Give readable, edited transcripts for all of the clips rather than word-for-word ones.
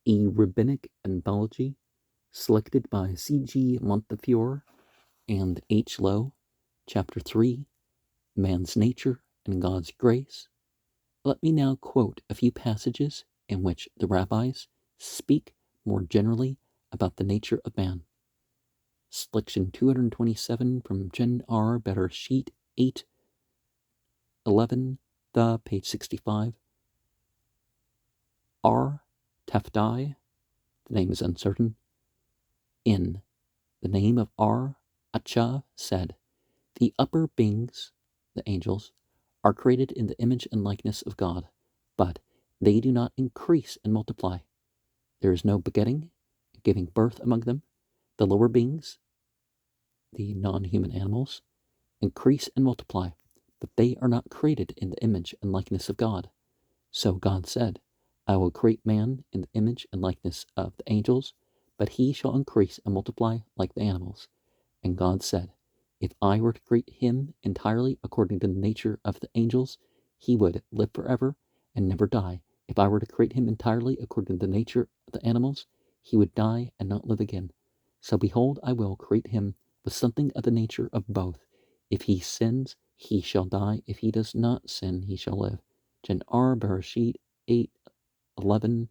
a Rabbinic Anthology selected by C.G. Montefiore and H.Loewe, Chapter 3, Man's Nature and God's Grace. Let me now quote a few passages in which the rabbis speak more generally about the nature of man. Selection 227 from Gen R. Bereshit 8:11, page 65. R. Tafdai, the name is uncertain. In the name of R. Acha said, the upper beings, the angels, are created in the image and likeness of God, but they do not increase and multiply. There is no begetting, giving birth among them. The lower beings, the non-human animals, increase and multiply, but they are not created in the image and likeness of God. So God said, I will create man in the image and likeness of the angels, but he shall increase and multiply like the animals. And God said, if I were to create him entirely according to the nature of the angels, he would live forever and never die. If I were to create him entirely according to the nature of the animals, he would die and not live again. So behold, I will create him with something of the nature of both. If he sins, he shall die. If he does not sin, he shall live. Gen R. Bereshit 8:11,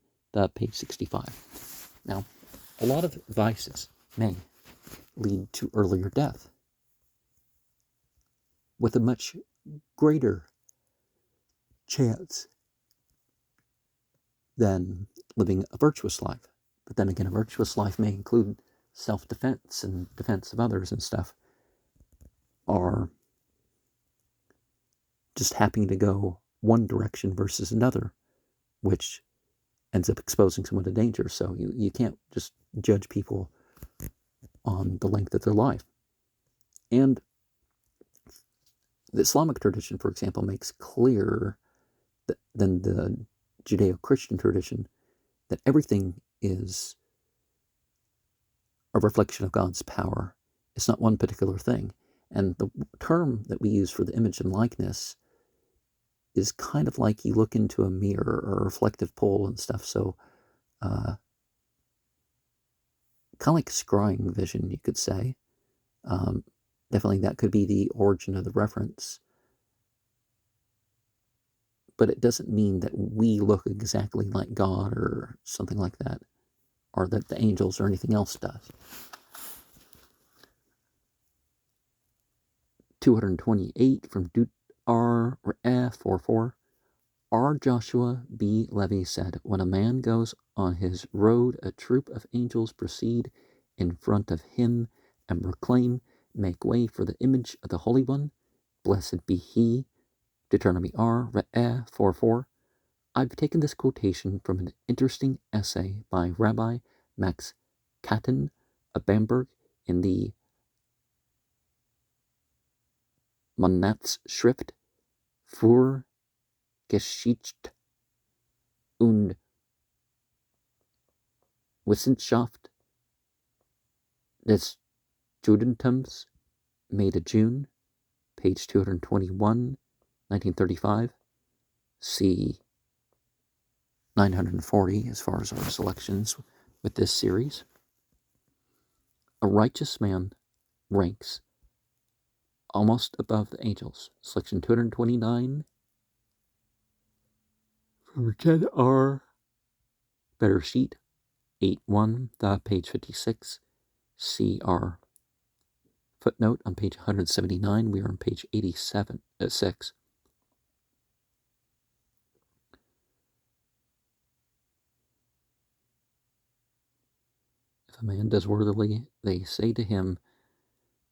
page 65. Now, a lot of vices may lead to earlier death, with a much greater chance than living a virtuous life. But then again, a virtuous life may include self-defense and defense of others and stuff, or just happening to go one direction versus another, which ends up exposing someone to danger. So you can't just judge people on the length of their life. And the Islamic tradition, for example, makes clear than the Judeo-Christian tradition that everything is a reflection of God's power. It's not one particular thing. And the term that we use for the image and likeness is kind of like you look into a mirror or a reflective pool and stuff. So kind of like scrying vision, you could say. Definitely that could be the origin of the reference. But it doesn't mean that we look exactly like God or something like that, or that the angels or anything else does. 228 from Dut R. 44. R. Joshua B. Levy said, when a man goes on his road, a troop of angels proceed in front of him and proclaim, make way for the image of the Holy One. Blessed be he. Deuteronomy R. 44. I've taken this quotation from an interesting essay by Rabbi Max Katten of Bamberg in the Monatsschrift für Geschichte und Wissenschaft des Judentums, May to June, page 221, 1935, c. 940 as far as our selections with this series. A righteous man ranks almost above the angels. Selection 229 from Gen R. Bereshit 8:1, page 56, CR. Footnote on page 179. We are on page 87 at 6. If a man does worthily, they say to him,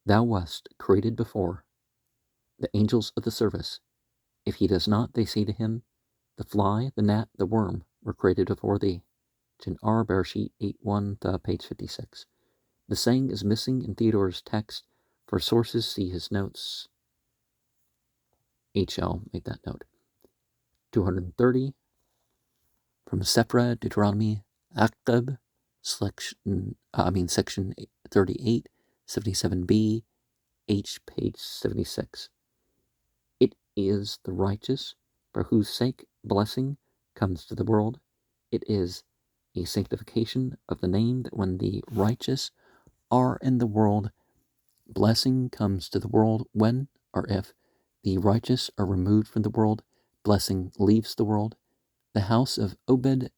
thou wast created before the angels of the service. If he does not, they say to him, the fly, the gnat, the worm were created before thee. Gen R. Bereshit 8:1, page 56. The saying is missing in Theodore's text. For sources, see his notes. HL made that note. 230 from Sephra, Deuteronomy, Akab, section 38, 77b, H, page 76. It is the righteous for whose sake blessing comes to the world. It is a sanctification of the name, that when the righteous are in the world, blessing comes to the world. When or if the righteous are removed from the world, blessing leaves the world. The house of Obed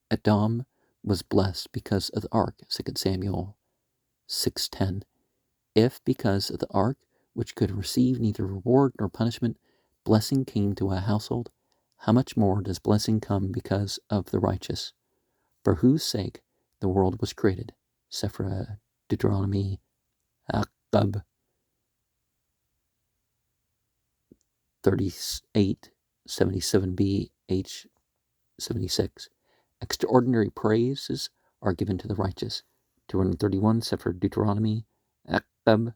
Edom was blessed because of the ark, 2 Samuel 6:10. If because of the ark, which could receive neither reward nor punishment, blessing came to a household, how much more does blessing come because of the righteous, for whose sake the world was created? Sephra, Deuteronomy, Akab 38, 77b, H 76. Extraordinary praises are given to the righteous. 231, Sefer Deuteronomy, Akab,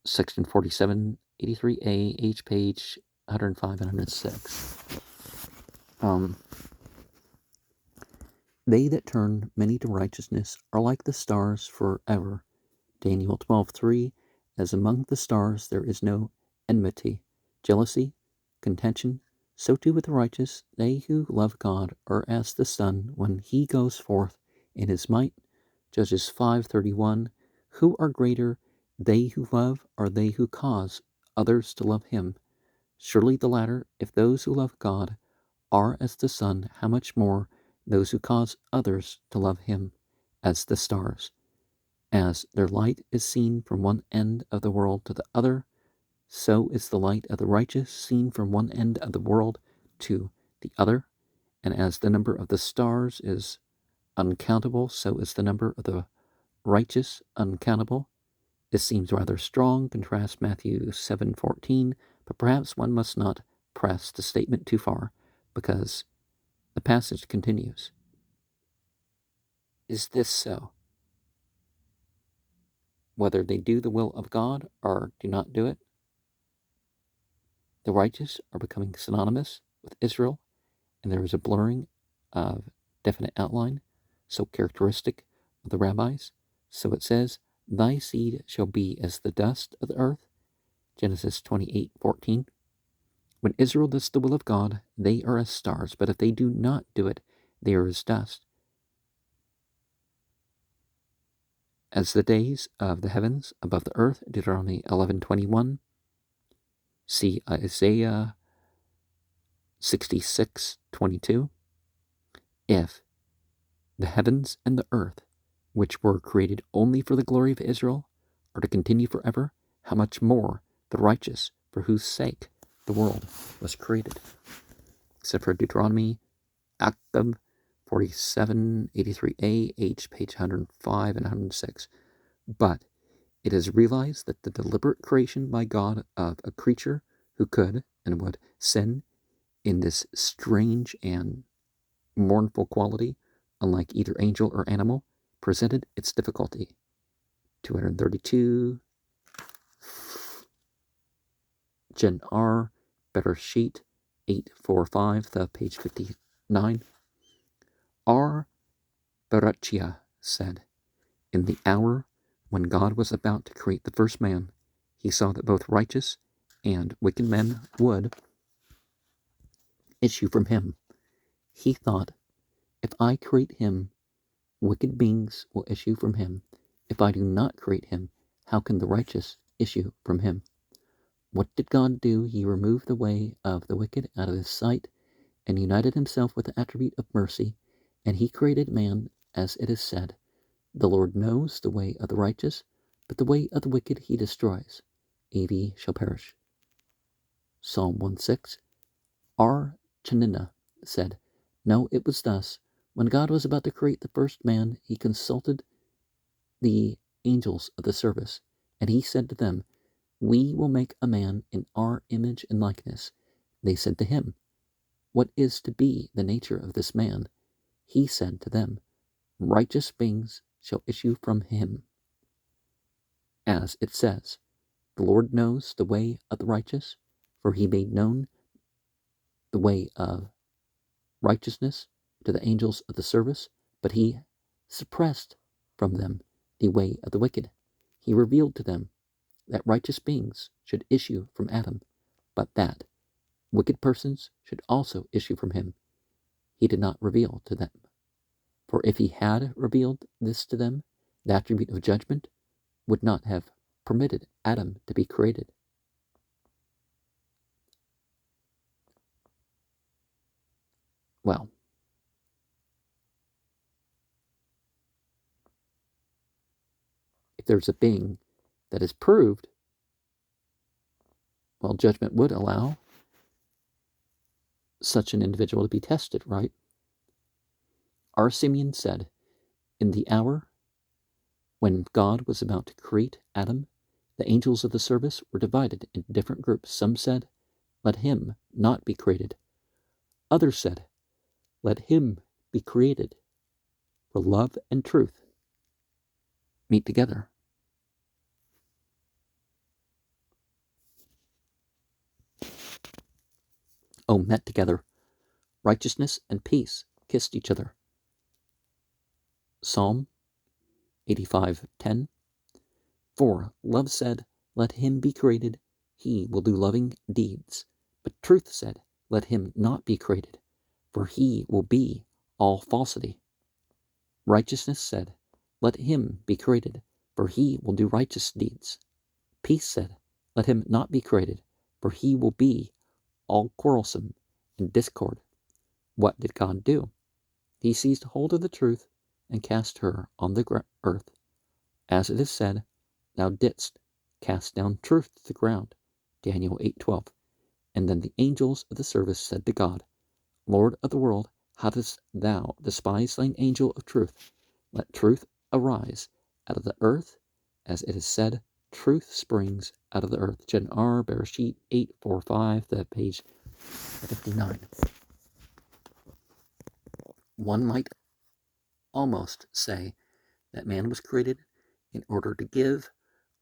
section 47, 83a, H page 105 and 106. They that turn many to righteousness are like the stars forever. Daniel 12:3, as among the stars there is no enmity, jealousy, contention, so too with the righteous. They who love God are as the sun when he goes forth in his might. Judges 5:31, who are greater, they who love or they who cause others to love him? Surely the latter. If those who love God are as the sun, how much more those who cause others to love him as the stars? As their light is seen from one end of the world to the other, so is the light of the righteous seen from one end of the world to the other. And as the number of the stars is uncountable, so is the number of the righteous uncountable. This seems rather strong, contrast Matthew 7:14, but perhaps one must not press the statement too far, because the passage continues. Is this so? Whether they do the will of God or do not do it, the righteous are becoming synonymous with Israel, and there is a blurring of definite outline, so characteristic of the rabbis. So it says, thy seed shall be as the dust of the earth, Genesis 28:14. When Israel does the will of God, they are as stars, but if they do not do it, they are as dust. As the days of the heavens above the earth, Deuteronomy 11:21. See Isaiah 66:22. If the heavens and the earth, which were created only for the glory of Israel, are to continue forever, how much more the righteous, for whose sake the world was created? Except for Deuteronomy, Akab 47:83a, H, page 105 and 106. But it is realized that the deliberate creation by God of a creature who could and would sin in this strange and mournful quality, unlike either angel or animal, presented its difficulty. 232, Gen R, Better Sheet 845, the page 59. R. Barachia said, in the hour when God was about to create the first man, he saw that both righteous and wicked men would issue from him. He thought, if I create him, wicked beings will issue from him. If I do not create him, how can the righteous issue from him? What did God do? He removed the way of the wicked out of his sight and united himself with the attribute of mercy, and he created man, as it is said, the Lord knows the way of the righteous, but the way of the wicked he destroys. AV shall perish. Psalm 1:6. R. Chanina said, no, it was thus. When God was about to create the first man, he consulted the angels of the service, and he said to them, we will make a man in our image and likeness. They said to him, what is to be the nature of this man? He said to them, righteous beings shall issue from him. As it says, the Lord knows the way of the righteous, for he made known the way of righteousness to the angels of the service, but he suppressed from them the way of the wicked. He revealed to them that righteous beings should issue from Adam, but that wicked persons should also issue from him. he did not reveal to them. For if he had revealed this to them, the attribute of judgment would not have permitted Adam to be created. Well, if there's a being that is proved, well, judgment would allow such an individual to be tested, right? R. Simeon said, in the hour when God was about to create Adam, the angels of the service were divided into different groups. Some said, let him not be created. Others said, let him be created, for love and truth meet together. Oh, met together. Righteousness and peace kissed each other. Psalm 85:10. For love said, let him be created, he will do loving deeds. But truth said, let him not be created, for he will be all falsity. Righteousness said, let him be created, for he will do righteous deeds. Peace said, let him not be created, for he will be all quarrelsome and discord. What did God do? He seized hold of the truth and cast her on the earth. As it is said, thou didst cast down truth to the ground. Daniel 8:12. And then the angels of the service said to God, Lord of the world, how dost thou despise thine angel of truth? Let truth arise out of the earth, as it is said, truth springs out of the earth. Gen R. Bereshit 8:4-5, the page 59. One might almost say that man was created in order to give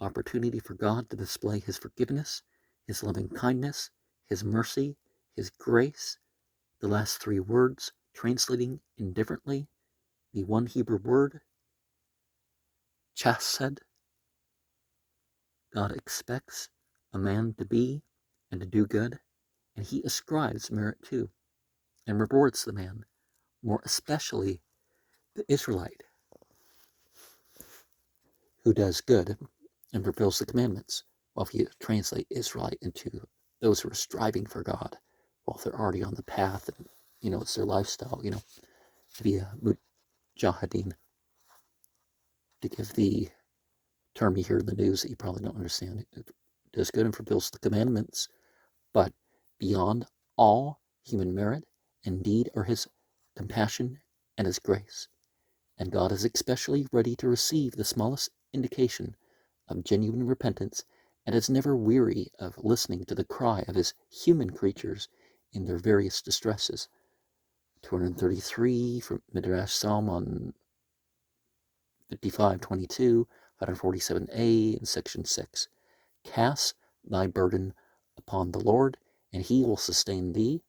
opportunity for God to display his forgiveness, his loving kindness, his mercy, his grace. The last three words translating indifferently the one Hebrew word, chesed. God expects a man to be and to do good, and he ascribes merit to and rewards the man, more especially the Israelite, who does good and fulfills the commandments. Well, if you translate Israelite into those who are striving for God, well, they're already on the path, and it's their lifestyle, to be a mujahideen. To give the term you hear in the news that you probably don't understand, it does good and fulfills the commandments, but beyond all human merit and deed are his compassion and his grace. And God is especially ready to receive the smallest indication of genuine repentance, and is never weary of listening to the cry of his human creatures in their various distresses. 233 from Midrash Psalm on 55:22, 147a in section 6. Cast thy burden upon the Lord, and he will sustain thee.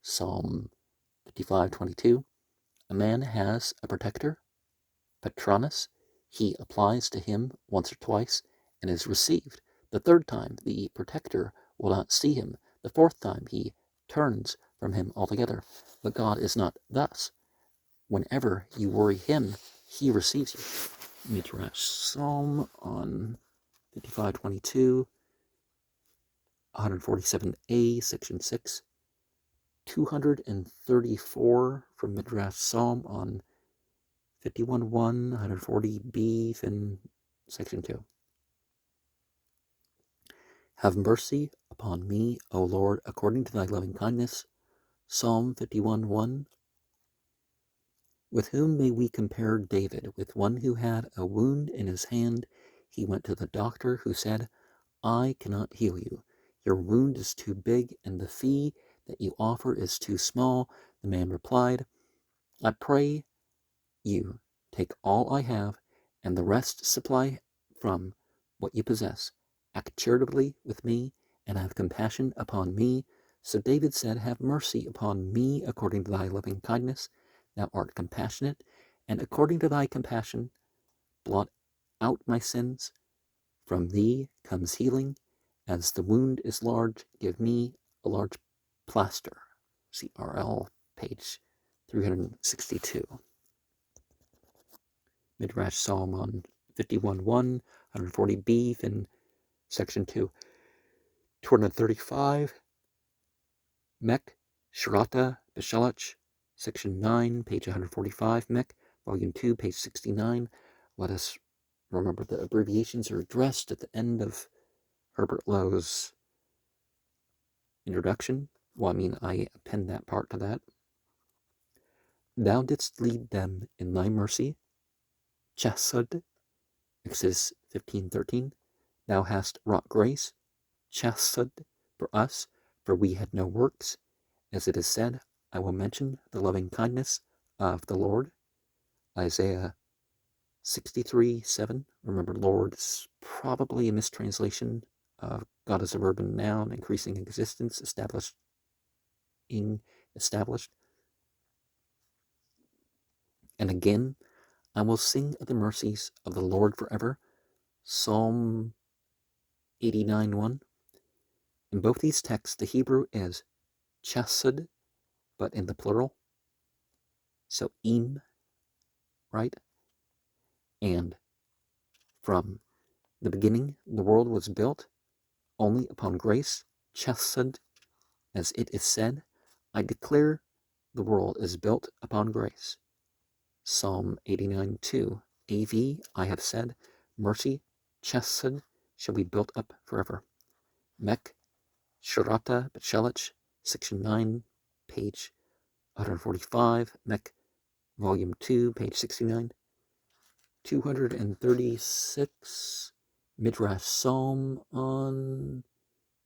Psalm 55:22. A man has a protector, patronus. He applies to him once or twice and is received. The third time the protector will not see him. The fourth time he turns from him altogether. But God is not thus. Whenever you worry him, he receives you. Midrash Psalm on 55:22, 147a, section 6. 234 from Midrash Psalm on 51:1, 140b, in section 2. Have mercy upon me, O Lord, according to thy loving kindness. Psalm 51:1. With whom may we compare David? With one who had a wound in his hand. He went to the doctor, who said, I cannot heal you. Your wound is too big, and the fee that you offer is too small. The man replied, I pray you, take all I have, and the rest supply from what you possess. Act charitably with me, and have compassion upon me. So David said, have mercy upon me according to thy loving kindness. Thou art compassionate, and according to thy compassion, blot out my sins. From thee comes healing. As the wound is large, give me a large plaster. CRL, page 362. Midrash Psalm on 51:1, 140b, then section 2. 235. Mech, Shrata, Beshalach, section 9, page 145. Mech, volume 2, page 69. Let us remember the abbreviations are addressed at the end of Herbert Lowe's introduction. Well, I append that part to that. Thou didst lead them in thy mercy, chesed, Exodus 15:13. Thou hast wrought grace, chesed, for us, for we had no works. As it is said, I will mention the loving kindness of the Lord. Isaiah 63:7. Remember, Lord is probably a mistranslation of God as a verb and noun, increasing existence, established. And again, I will sing of the mercies of the Lord forever. Psalm 89:1. In both these texts, the Hebrew is chesed, but in the plural. So im, right? And from the beginning, the world was built only upon grace, chesed, as it is said, I declare the world is built upon grace. Psalm 89:2. AV, I have said, mercy, chesed, shall be built up forever. Mech, Shrata, Beshalach, section 9, page 145. Mech, volume 2, page 69. 236. Midrash Psalm on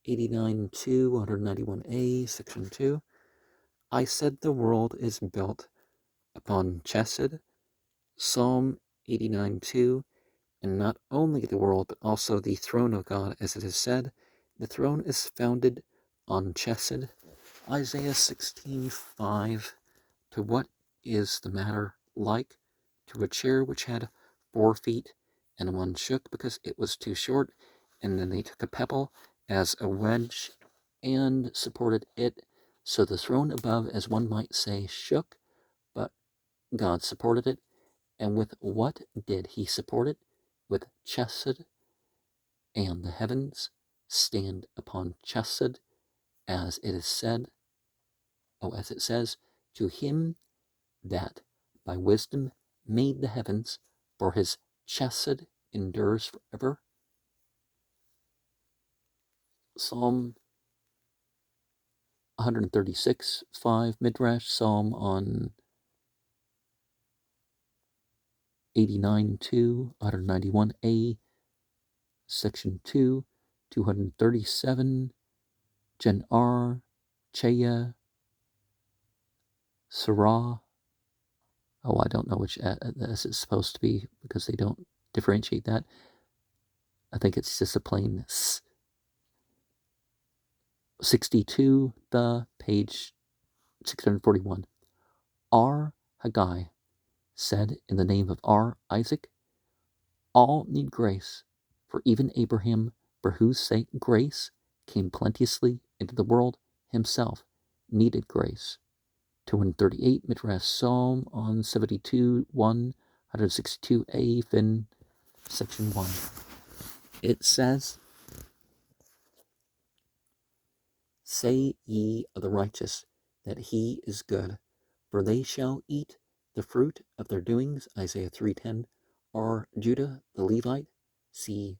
89:2, 191a, section 2. I said the world is built upon chesed. Psalm 89:2. And not only the world, but also the throne of God, as it is said, the throne is founded on chesed. Isaiah 16:5. To what is the matter like? To a chair which had 4 feet, and one shook because it was too short, and then they took a pebble as a wedge and supported it. So the throne above, as one might say, shook, but God supported it. And with what did he support it? With chesed, and the heavens stand upon chesed, as it is said, as it says, to him that by wisdom made the heavens, for his chesed endures forever. Psalm 136:5, Midrash Psalm on 89:2, 191a, section 2, 237, Jen R, Cheya, Sarah. Oh, I don't know which S is supposed to be because they don't differentiate that. I think it's just a plain S. 62, the page 641. R. Haggai said in the name of R. Isaac, all need grace, for even Abraham, for whose sake grace came plenteously into the world, himself needed grace. 238, Midrash Psalm on 72, 162a, fin, section 1. It says, say ye of the righteous that he is good, for they shall eat the fruit of their doings, Isaiah 3:10. Or Judah the Levite, see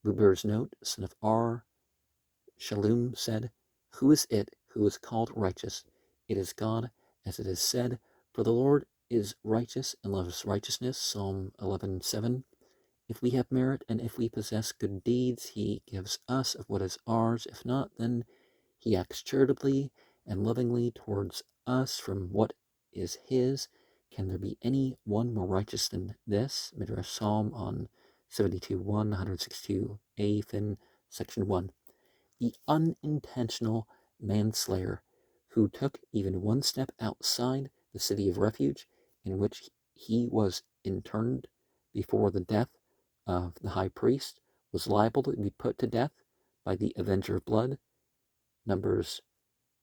Buber's note, son of R. Shallum, said, who is it who is called righteous? It is God, as it is said, for the Lord is righteous and loves righteousness, Psalm 11:7. If we have merit and if we possess good deeds, he gives us of what is ours. If not, then he acts charitably and lovingly towards us from what is his. Can there be any one more righteous than this? Midrash Psalm on 72:1, 162a, fin, section 1. The unintentional manslayer who took even one step outside the city of refuge in which he was interned before the death of the high priest was liable to be put to death by the avenger of blood. Numbers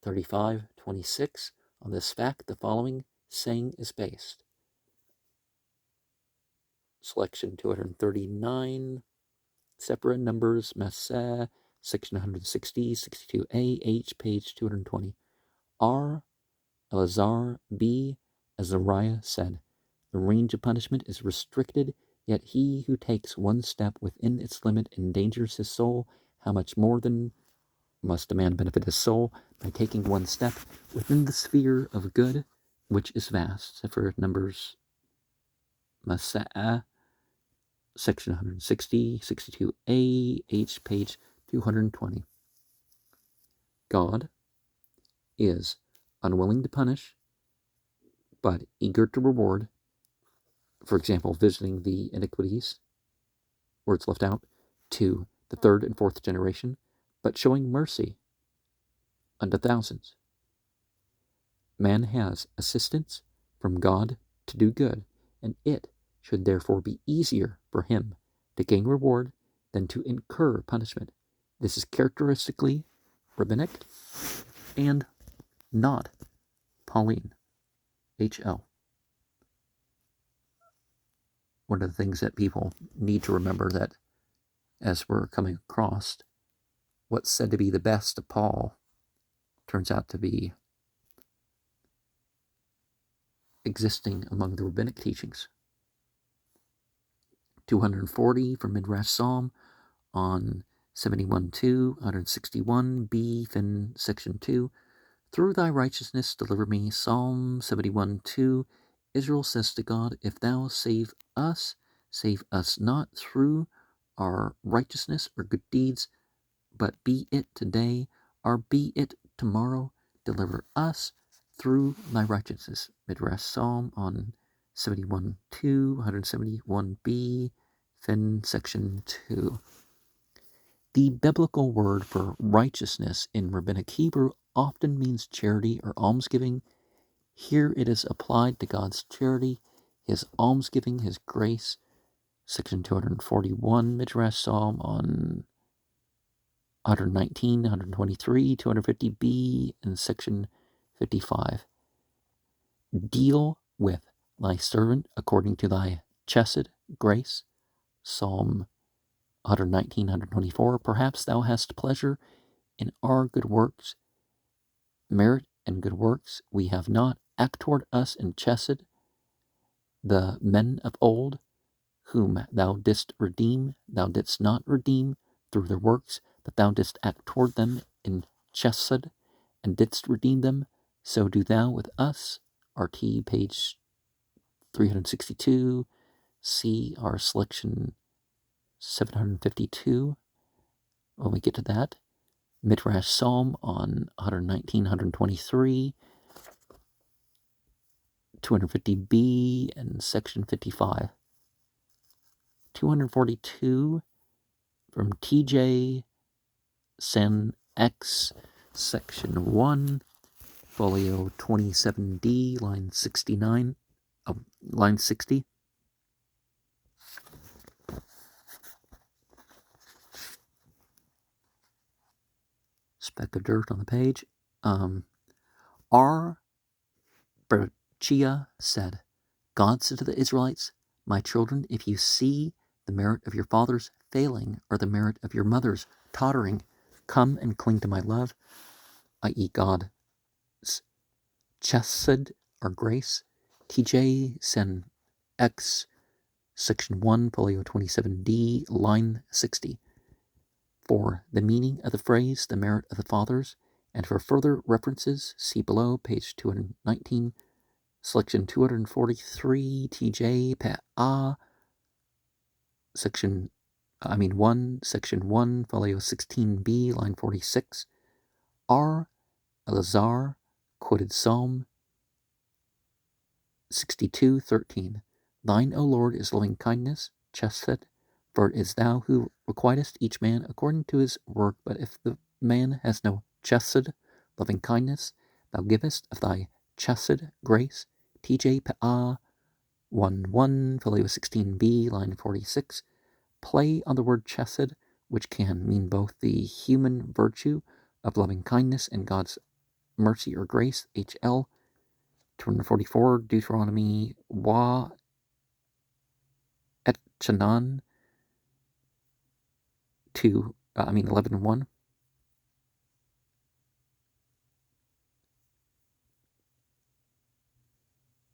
35:26. On this fact, the following saying is based. Selection 239, separate numbers, Masseh, section 160, 62a, H, page 220. R. Elazar, B. Azariah said, the range of punishment is restricted, yet he who takes one step within its limit endangers his soul. How much more then must a man benefit his soul by taking one step within the sphere of good, which is vast? Sefer Numbers, Masseh, section 160, 62a, H, page 220. God is unwilling to punish, but eager to reward. For example, visiting the iniquities, where it's left out, to the third and fourth generation, but showing mercy unto thousands. Man has assistance from God to do good, and it should therefore be easier for him to gain reward than to incur punishment. This is characteristically rabbinic and not Pauline. H.L. One of the things that people need to remember, that as we're coming across, what's said to be the best of Paul turns out to be existing among the rabbinic teachings. 240 from Midrash Psalm on 71:2, 161b, fin section 2. Through thy righteousness deliver me. Psalm 71:2. Israel says to God, if thou save us not through our righteousness or good deeds, but be it today or be it tomorrow, deliver us through thy righteousness. Midrash Psalm on 71:2, 171b, fin section 2. The biblical word for righteousness in rabbinic Hebrew often means charity or almsgiving. Here it is applied to God's charity, his almsgiving, his grace. Section 241, Midrash Psalm on 119, 123, 250b, and section 55. Deal with thy servant according to thy chesed, grace. Psalm 119, 124. Perhaps thou hast pleasure in our good works, merit and good works. We have not. Act toward us in chesed, the men of old, whom thou didst redeem, thou didst not redeem through their works, but thou didst act toward them in chesed, and didst redeem them. So do thou with us. RT, page 362. See our selection 752. When we get to that, Midrash Psalm on 119, 123, 250b, and section 55. 242 from TJ Sen X, section 1, folio 27D, line 69, line 60. Speck of dirt on the page. R. Berchia said, God said to the Israelites, my children, if you see the merit of your fathers failing or the merit of your mothers tottering, come and cling to my love, i.e. God's chesed or grace. TJ Sen X, section 1, folio 27D, line 60. For the meaning of the phrase, the merit of the fathers, and for further references, see below, page 219, selection 243, TJ Pa, section 1, folio 16B, line 46. R. Elazar quoted Psalm 62:13. Thine, O Lord, is loving kindness, chesed, for it is thou who requitest each man according to his work. But if the man has no chesed, loving kindness, thou givest of thy chesed, grace. TJ Pa 1:1, folio 16b, line 46. Play on the word chesed, which can mean both the human virtue of loving kindness and God's mercy or grace. HL 244, Deuteronomy Wa et Chanan 11:1.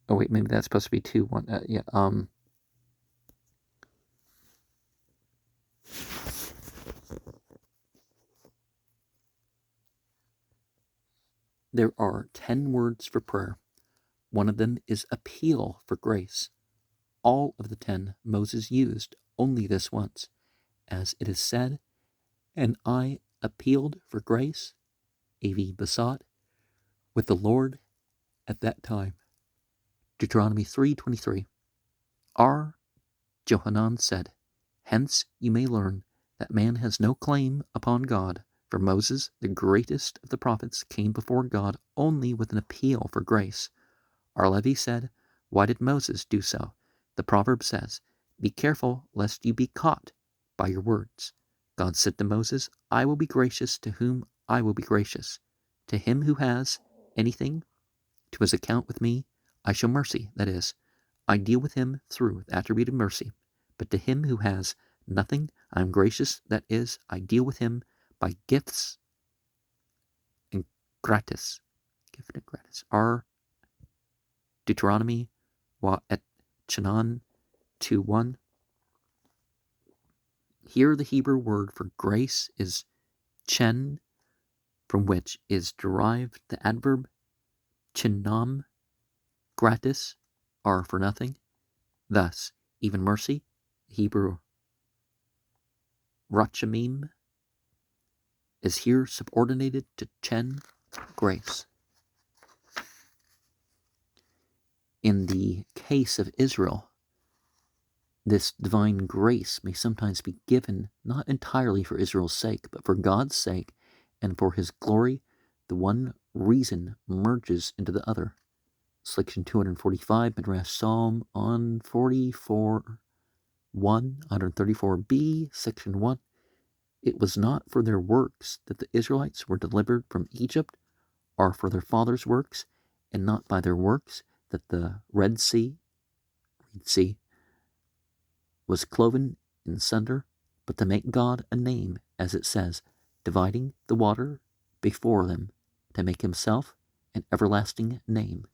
Oh wait, maybe that's supposed to be 2:1. Yeah. There are 10 words for prayer. One of them is appeal for grace. All of the 10 Moses used only this once, as it is said, and I appealed for grace, AV besought, with the Lord at that time. Deuteronomy 3:23. R. Johanan said, hence you may learn that man has no claim upon God, for Moses, the greatest of the prophets, came before God only with an appeal for grace. R. Levy said, why did Moses do so? The proverb says, be careful lest you be caught by your words. God said to Moses, I will be gracious to whom I will be gracious. To him who has anything to his account with me, I show mercy. That is, I deal with him through the attribute of mercy. But to him who has nothing, I am gracious. That is, I deal with him by gifts and gratis. Gift and gratis. Our Deuteronomy Wa et Chanan 2:1. Here the Hebrew word for grace is chen, from which is derived the adverb chinam, gratis, are for nothing. Thus, even mercy, Hebrew rachamim, is here subordinated to chen, grace. In the case of Israel, this divine grace may sometimes be given not entirely for Israel's sake, but for God's sake and for his glory. The one reason merges into the other. Section 245, Midrash Psalm on 44, 134b, section 1. It was not for their works that the Israelites were delivered from Egypt, or for their fathers' works, and not by their works that the Red Sea was cloven in sunder, but to make God a name, as it says, dividing the water before them, to make himself an everlasting name.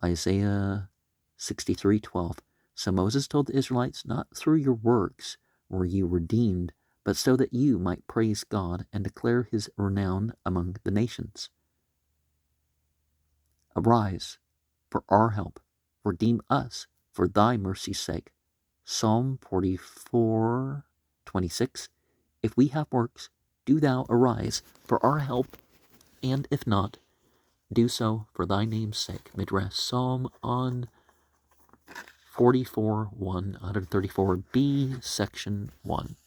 Isaiah 63:12. So Moses told the Israelites, not through your works were you redeemed, but so that you might praise God and declare his renown among the nations. Arise for our help, redeem us for thy mercy's sake. Psalm 44:26. If we have works, do thou arise for our help, and if not, do so for thy name's sake. Midrash Psalm on 44, 134b, section 1.